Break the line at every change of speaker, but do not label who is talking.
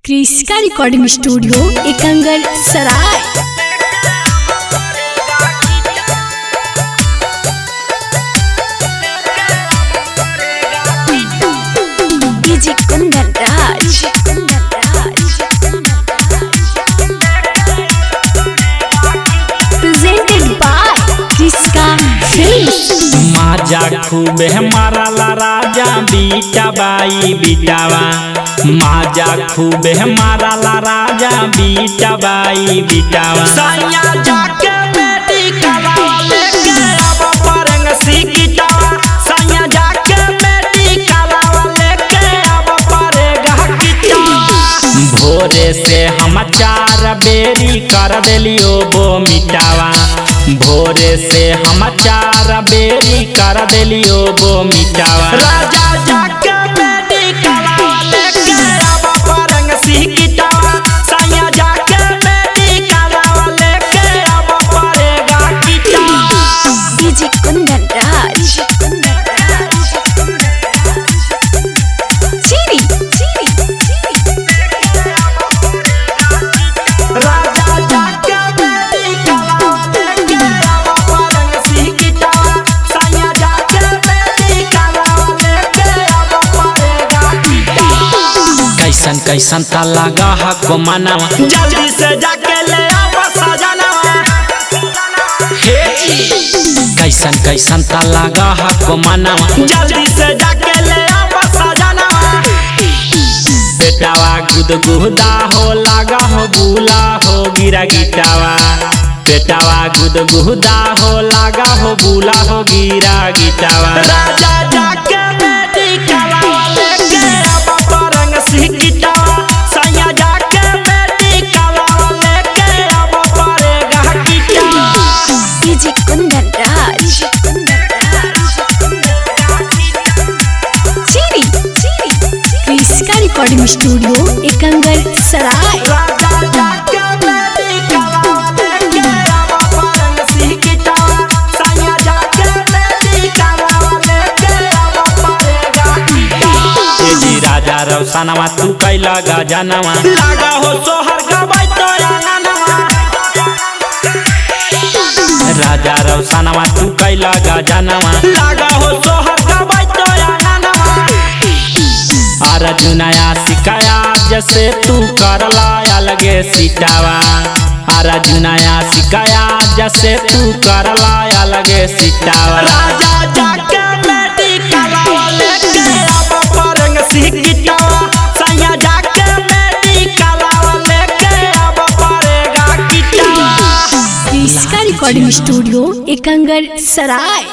क्रिस्का recording studio Ekangar Sarai. DJ Kundan Raj presented by Kriska films.
माजा खूबे मारला राजा बीटा बाई बीटावा, माजा खूबे मारला राजा बीटा बाई बीटावा। सैया जाके बेटी कला लेके अब परंग सीखिटावा, सैया जाके बेटी कला लेके अब परेगा किटावा। भोरे से हम 4 बेरी कर देलियो वो मिटावा, भोरे से हम 4 बेरी कर देलियो वो मिटावा। राजा जाके बेटी कला लेके अब परंग सीखिटावा, सैया जाके बेटी कला लेके अब परेगा किटावा।
डीजे कुंदन राज चीरी
राजा जाके बेटी कला लेके अब परंग सीखिटावा, सैया जाके बेटी कला लेके अब परेगा किटावा। कैसन कैसन ता लगा हको मनावा, जल्दी से जाके ले आओ सजनावा। हे कैसन कैसन ता लगा हको मनावा, जल्दी से जाके ले आओ सजनावा। बेटावा गुदगुदा हो लगा हो बुला हो गिरा गिटावा, बेटावा गुदगुदा हो लगा हो बुला हो गिरा गिटावा। राजा जाके बेटी कला लेके अब परंग सीखिटावा, सैया जाके बेटी कला लेके अब परेगा किटावा।
डीजे कुंदन राज चीरी क्रिस्का रिकॉर्डिंग स्टूडियो एकंगर सराय।
राजा जाके बेटी कला लेके अब परंग सीखिटावा, सैया जाके बेटी कला लेके अब परेगा किटावा। जी राजा रौसनवा तू कैला गजनवा, लगा हो सोहर गवाई तो आंगनवा। राजा रौसनवा तू कैला गजनवा, लगा हो सोहर गवाई तो आंगनवा। अर्जुनया सिकाया जैसे तू करला अलगे सीटावा, अर्जुनया सिकाया जैसे तू करला अलगे सीटावा। राजा जाके बेटी कला लेके अब परंग सीखिटावा, सैया जाके बेटी कला लेके अब परेगा किटावा।
क्रिस्का रिकॉर्डिंग स्टूडियो एकंगर सराय।